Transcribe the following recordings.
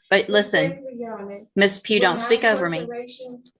But listen, Miss Pugh, don't speak over me.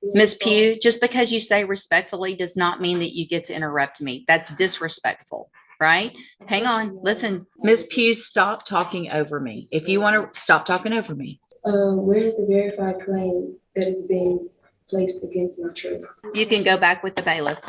Miss Pugh, just because you say respectfully does not mean that you get to interrupt me. That's disrespectful, right? Hang on. Listen, Miss Pugh, stop talking over me. If you want to stop talking over me. Where is the verified claim that is being placed against my trust? You can go back with the bailiff.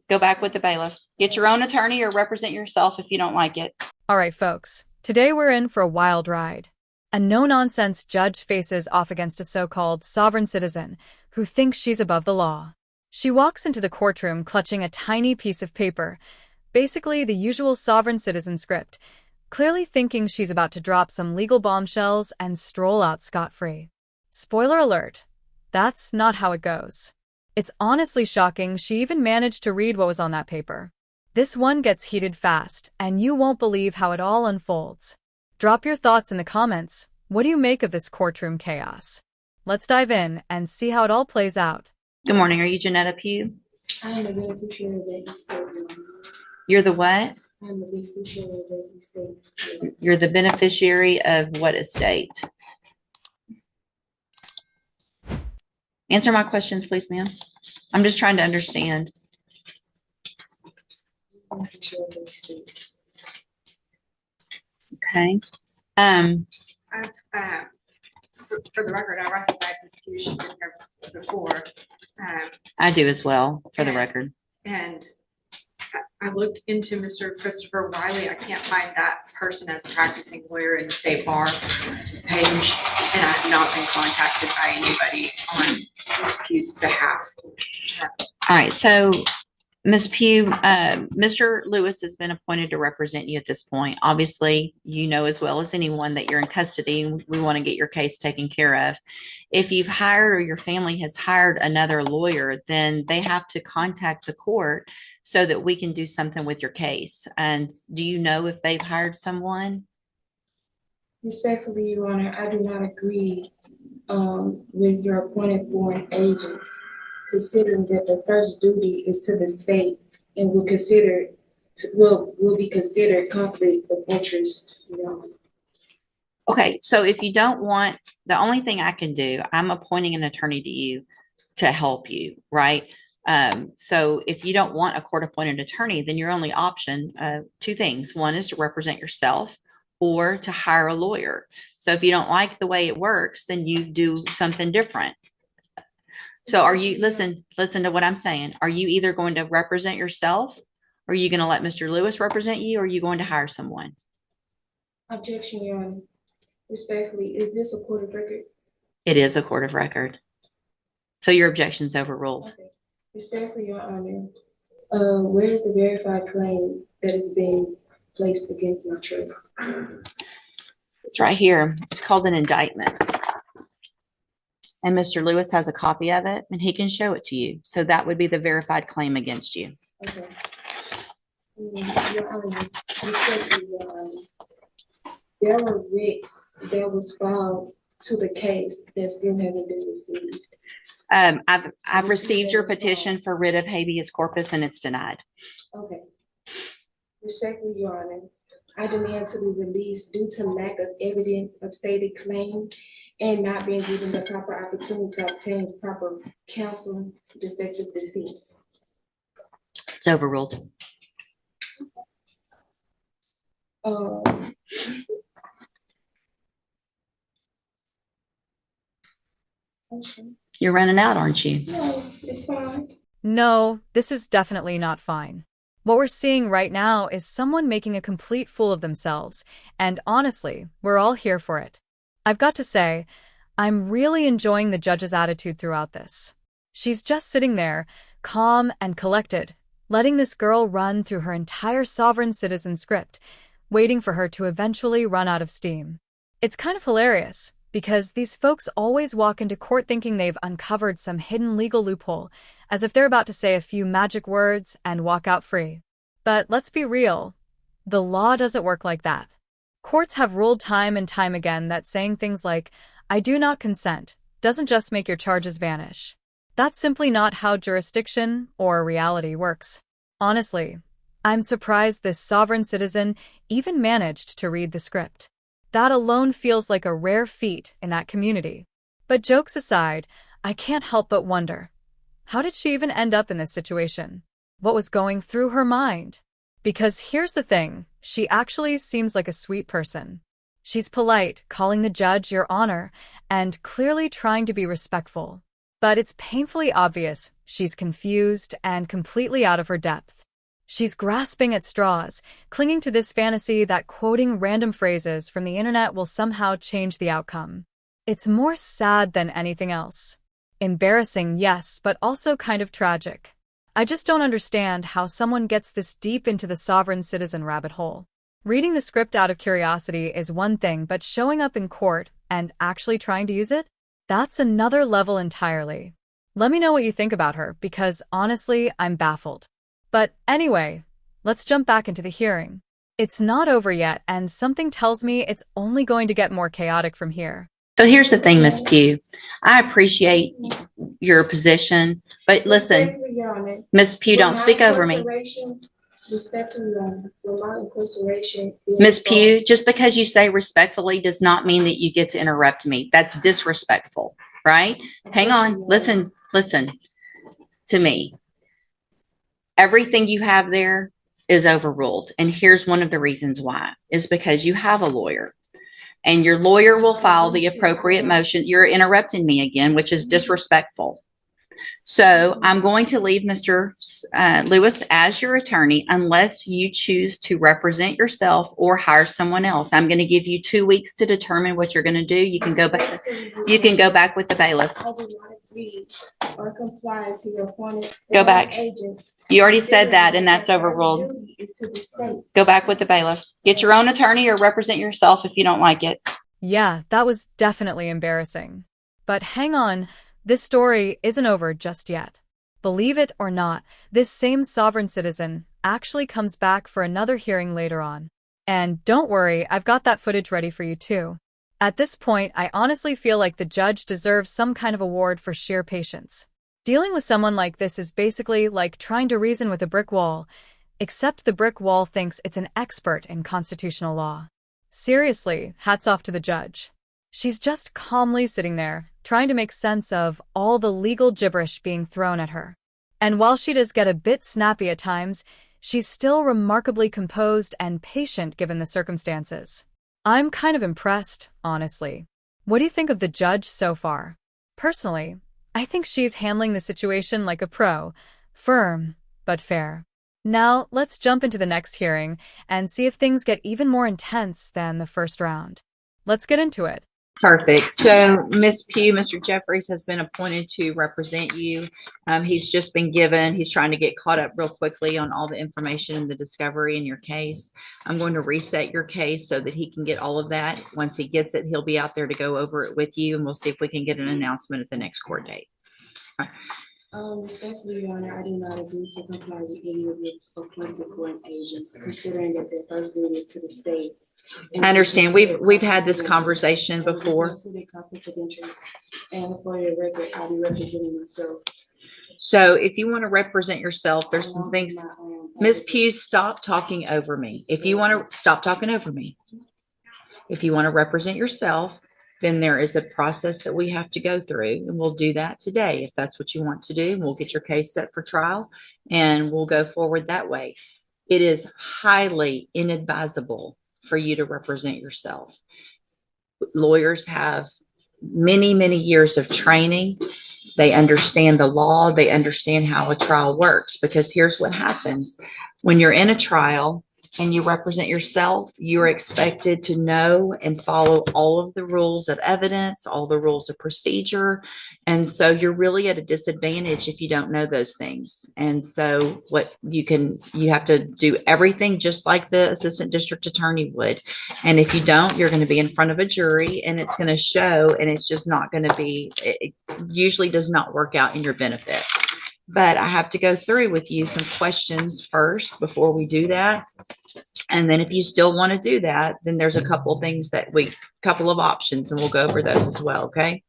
Go back with the bailiff. Get your own attorney or represent yourself if you don't like it. All right, folks. Today we're in for a wild ride. A no-nonsense judge faces off against a so-called sovereign citizen who thinks she's above the law. She walks into the courtroom clutching a tiny piece of paper, basically the usual sovereign citizen script, clearly thinking she's about to drop some legal bombshells and stroll out scot-free. Spoiler alert, that's not how it goes. It's honestly shocking she even managed to read what was on that paper. This one gets heated fast, and you won't believe how it all unfolds. Drop your thoughts in the comments. What do you make of this courtroom chaos? Let's dive in and see how it all plays out. Good morning. Are you Janetta Pugh? I am the beneficiary of that estate. You're the what? I am the beneficiary of that estate. You're the beneficiary of what estate? Answer my questions, please, ma'am. I'm just trying to understand. Beneficiary of that estate. Okay. For the record, I recognize Ms. Pugh. She's been here before. I do as well, for the record. And I looked into Mr. Christopher Wiley. I can't find that person as a practicing lawyer in the state bar page, and I have not been contacted by anybody on Ms. Pugh's behalf. All right. So, Ms. Pugh, Mr. Lewis has been appointed to represent you at this point. Obviously, you know as well as anyone that you're in custody and we want to get your case taken care of. If you've hired or your family has hired another lawyer, then they have to contact the court so that we can do something with your case. And do you know if they've hired someone? Respectfully, Your Honor, I do not agree with your appointed foreign agents, considering that the first duty is to the state and will be considered conflict of interest. Okay, so if you don't want, the only thing I can do, I'm appointing an attorney to you to help you, right? So if you don't want a court-appointed attorney, then your only option, two things. One is to represent yourself or to hire a lawyer. So if you don't like the way it works, then you do something different. So are you, listen to what I'm saying. Are you either going to represent yourself? Or are you going to let Mr. Lewis represent you? Or are you going to hire someone? Objection, Your Honor. Respectfully, is this a court of record? It is a court of record. So your objection's overruled. Okay. Respectfully, Your Honor, where is the verified claim that is being placed against my trust? It's right here. It's called an indictment. And Mr. Lewis has a copy of it and he can show it to you. So that would be the verified claim against you. Okay. Your Honor, respectfully, Your Honor, there were writs that was filed to the case that still haven't been received. I've received your petition for writ of habeas corpus and it's denied. Okay. Respectfully, Your Honor, I demand to be released due to lack of evidence of stated claim and not being given the proper opportunity to obtain proper counsel, defective defense. It's overruled. Okay. You're running out, aren't you? No, it's fine. No, this is definitely not fine. What we're seeing right now is someone making a complete fool of themselves, and honestly, we're all here for it. I've got to say, I'm really enjoying the judge's attitude throughout this. She's just sitting there, calm and collected, letting this girl run through her entire sovereign citizen script, waiting for her to eventually run out of steam. It's kind of hilarious, because these folks always walk into court thinking they've uncovered some hidden legal loophole, as if they're about to say a few magic words and walk out free. But let's be real, the law doesn't work like that. Courts have ruled time and time again that saying things like, "I do not consent," doesn't just make your charges vanish. That's simply not how jurisdiction or reality works. Honestly, I'm surprised this sovereign citizen even managed to read the script. That alone feels like a rare feat in that community. But jokes aside, I can't help but wonder, how did she even end up in this situation? What was going through her mind? Because here's the thing, she actually seems like a sweet person. She's polite, calling the judge your honor, and clearly trying to be respectful. But it's painfully obvious she's confused and completely out of her depth. She's grasping at straws, clinging to this fantasy that quoting random phrases from the internet will somehow change the outcome. It's more sad than anything else. Embarrassing, yes, but also kind of tragic. I just don't understand how someone gets this deep into the sovereign citizen rabbit hole. Reading the script out of curiosity is one thing, but showing up in court and actually trying to use it? That's another level entirely. Let me know what you think about her, because honestly, I'm baffled. But anyway, let's jump back into the hearing. It's not over yet, and something tells me it's only going to get more chaotic from here. So here's the thing, Miss Pugh. I appreciate your position, but listen, Respectfully, Your Honor, Miss Pugh, don't speak over me. Respectfully, Your Honor, with my incarceration. Miss Pugh, just because you say respectfully does not mean that you get to interrupt me. That's disrespectful, right? Hang on. Listen to me. Everything you have there is overruled. And here's one of the reasons why, is because you have a lawyer. And your lawyer will file the appropriate motion. You're interrupting me again, which is disrespectful. So I'm going to leave Mr. Lewis as your attorney unless you choose to represent yourself or hire someone else. I'm going to give you 2 weeks to determine what you're going to do. You can go back. You can go back with the bailiff. I do not agree or comply to your appointed Go back. agents. You already said that, and that's overruled. Go back with the bailiff. Get your own attorney or represent yourself if you don't like it. Yeah, that was definitely embarrassing. But hang on, this story isn't over just yet. Believe it or not, this same sovereign citizen actually comes back for another hearing later on. And don't worry, I've got that footage ready for you too. At this point, I honestly feel like the judge deserves some kind of award for sheer patience. Dealing with someone like this is basically like trying to reason with a brick wall, except the brick wall thinks it's an expert in constitutional law. Seriously, hats off to the judge. She's just calmly sitting there, trying to make sense of all the legal gibberish being thrown at her. And while she does get a bit snappy at times, she's still remarkably composed and patient given the circumstances. I'm kind of impressed, honestly. What do you think of the judge so far? Personally, I think she's handling the situation like a pro, firm, but fair. Now, let's jump into the next hearing and see if things get even more intense than the first round. Let's get into it. Perfect. So, Miss Pugh, Mr. Jeffries has been appointed to represent you. He's just been given, he's trying to get caught up real quickly on all the information and the discovery in your case. I'm going to reset your case so that he can get all of that. Once he gets it, he'll be out there to go over it with you, and we'll see if we can get an announcement at the next court date. Respectfully, Your Honor, I do not agree to comply with any of your appointed court agents, considering that their first duty is to the state. I understand. We've had this conversation before. And for your record, I'll be representing myself. So if you want to represent yourself, there's some things. Ms. Pugh, stop talking over me. If you want to stop talking over me. If you want to represent yourself, then there is a process that we have to go through, and we'll do that today. If that's what you want to do, we'll get your case set for trial and we'll go forward that way. It is highly inadvisable for you to represent yourself. Lawyers have many, many years of training. They understand the law. They understand how a trial works, because here's what happens. When you're in a trial and you represent yourself, you're expected to know and follow all of the rules of evidence, all the rules of procedure. And so you're really at a disadvantage if you don't know those things. And so you have to do everything just like the assistant district attorney would. And if you don't, you're going to be in front of a jury and it's going to show, and it's just not going to be, it usually does not work out in your benefit. But I have to go through with you some questions first before we do that. And then if you still want to do that, then there's a couple of things couple of options, and we'll go over those as well. Okay.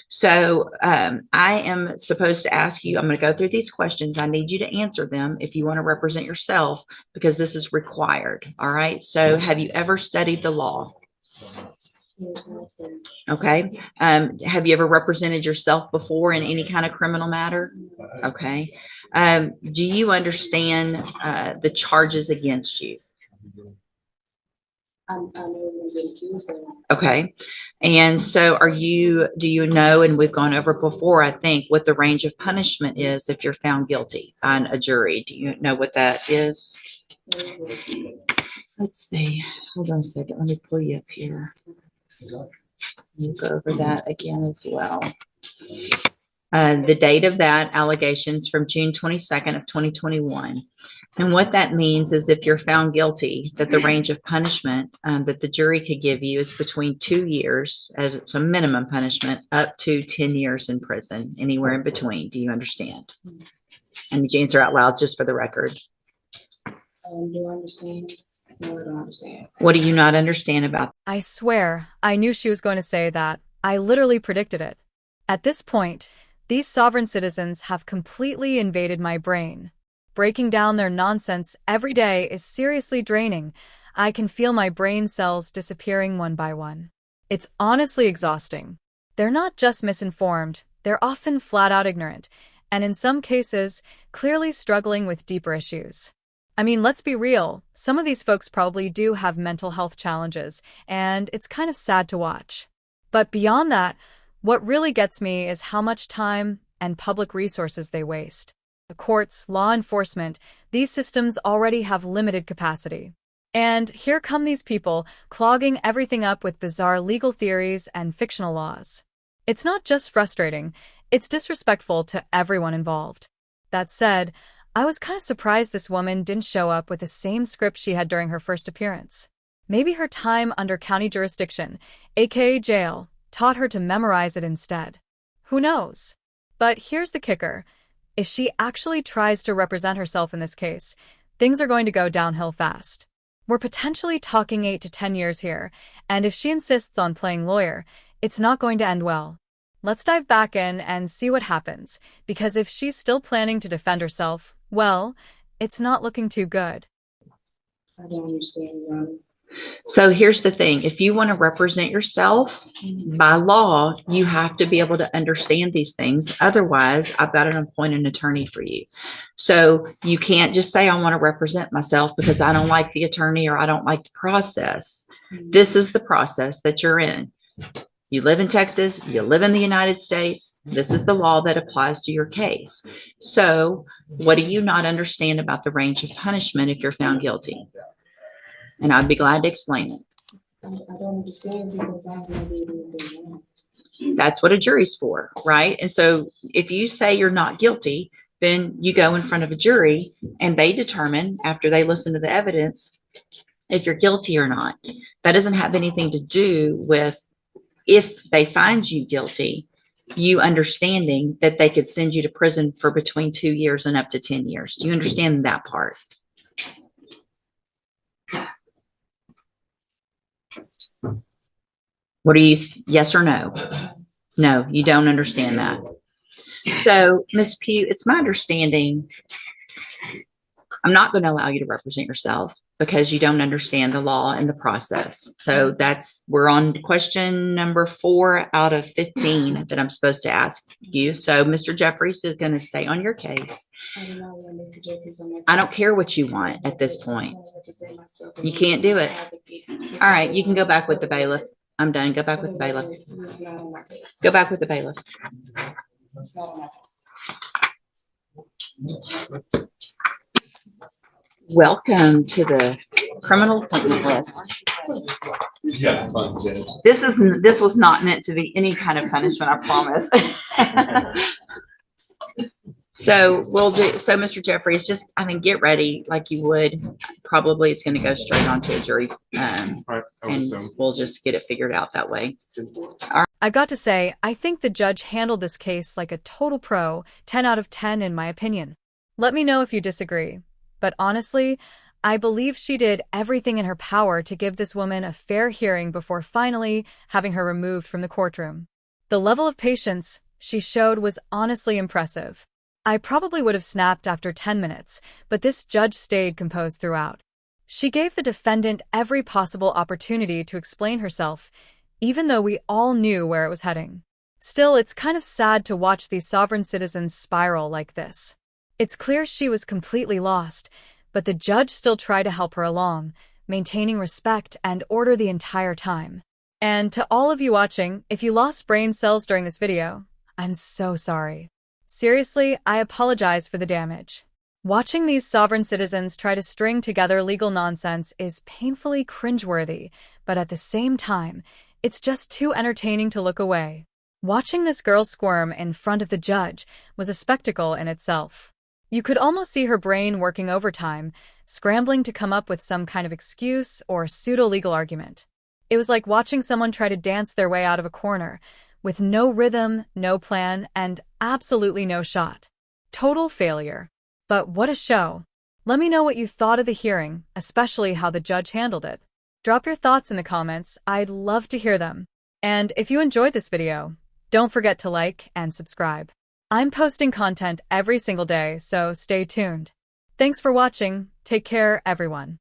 So I am supposed to ask you, I'm going to go through these questions. I need you to answer them if you want to represent yourself, because this is required. All right. So have you ever studied the law? Yes, I understand. Okay. Have you ever represented yourself before in any kind of criminal matter? Okay. Do you understand the charges against you? I know we've been accused of. Okay. And so do you know, and we've gone over it before, I think, what the range of punishment is if you're found guilty on a jury? Do you know what that is? Let's see. Hold on a second. Let me pull you up here. We'll go over that again as well. The date of that allegations from June 22nd of 2021. And what that means is if you're found guilty, that the range of punishment that the jury could give you is between 2 years as a minimum punishment up to 10 years in prison, anywhere in between. Do you understand? And you answer out loud just for the record. Do I understand? No, I don't understand. What do you not understand about? I swear, I knew she was going to say that. I literally predicted it. At this point, these sovereign citizens have completely invaded my brain. Breaking down their nonsense every day is seriously draining. I can feel my brain cells disappearing one by one. It's honestly exhausting. They're not just misinformed, they're often flat out ignorant, and in some cases, clearly struggling with deeper issues. I mean, let's be real, some of these folks probably do have mental health challenges, and it's kind of sad to watch. But beyond that, what really gets me is how much time and public resources they waste. The courts, law enforcement, these systems already have limited capacity. And here come these people clogging everything up with bizarre legal theories and fictional laws. It's not just frustrating, it's disrespectful to everyone involved. That said, I was kind of surprised this woman didn't show up with the same script she had during her first appearance. Maybe her time under county jurisdiction, aka jail, taught her to memorize it instead. Who knows? But here's the kicker. If she actually tries to represent herself in this case, things are going to go downhill fast. We're potentially talking 8 to 10 years here, and if she insists on playing lawyer, it's not going to end well. Let's dive back in and see what happens, because if she's still planning to defend herself, well, it's not looking too good. I don't understand, Your Honor. So here's the thing. If you want to represent yourself by law, you have to be able to understand these things. Otherwise, I've got to appoint an attorney for you. So you can't just say, I want to represent myself because I don't like the attorney or I don't like the process. This is the process that you're in. You live in Texas, you live in the United States. This is the law that applies to your case. So what do you not understand about the range of punishment if you're found guilty? And I'd be glad to explain it. I don't understand because I have never even been wrong. That's what a jury's for, right? And so if you say you're not guilty, then you go in front of a jury and they determine after they listen to the evidence if you're guilty or not. That doesn't have anything to do with if they find you guilty, you understanding that they could send you to prison for between 2 years and up to 10 years. Do you understand that part? What are you, yes or no? No, you don't understand that. So, Ms. Pugh, it's my understanding, I'm not going to allow you to represent yourself because you don't understand the law and the process. So we're on question number 4 out of 15 that I'm supposed to ask you. So Mr. Jeffries is going to stay on your case. I don't care what you want at this point. You can't do it. All right, you can go back with the bailiff. I'm done. Go back with the bailiff. Go back with the bailiff. Welcome to the criminal appointment list. Yeah, fun, Judge. This was not meant to be any kind of punishment, I promise. So Mr. Jeffries, get ready like you would. Probably it's going to go straight onto a jury. And we'll just get it figured out that way. I've got to say, I think the judge handled this case like a total pro, 10 out of 10 in my opinion. Let me know if you disagree. But honestly, I believe she did everything in her power to give this woman a fair hearing before finally having her removed from the courtroom. The level of patience she showed was honestly impressive. I probably would have snapped after 10 minutes, but this judge stayed composed throughout. She gave the defendant every possible opportunity to explain herself, even though we all knew where it was heading. Still, it's kind of sad to watch these sovereign citizens spiral like this. It's clear she was completely lost, but the judge still tried to help her along, maintaining respect and order the entire time. And to all of you watching, if you lost brain cells during this video, I'm so sorry. Seriously, I apologize for the damage. Watching these sovereign citizens try to string together legal nonsense is painfully cringeworthy, but at the same time, it's just too entertaining to look away. Watching this girl squirm in front of the judge was a spectacle in itself. You could almost see her brain working overtime, scrambling to come up with some kind of excuse or pseudo-legal argument. It was like watching someone try to dance their way out of a corner, with no rhythm, no plan, and absolutely no shot. Total failure. But what a show. Let me know what you thought of the hearing, especially how the judge handled it. Drop your thoughts in the comments, I'd love to hear them. And if you enjoyed this video, don't forget to like and subscribe. I'm posting content every single day, so stay tuned. Thanks for watching. Take care, everyone.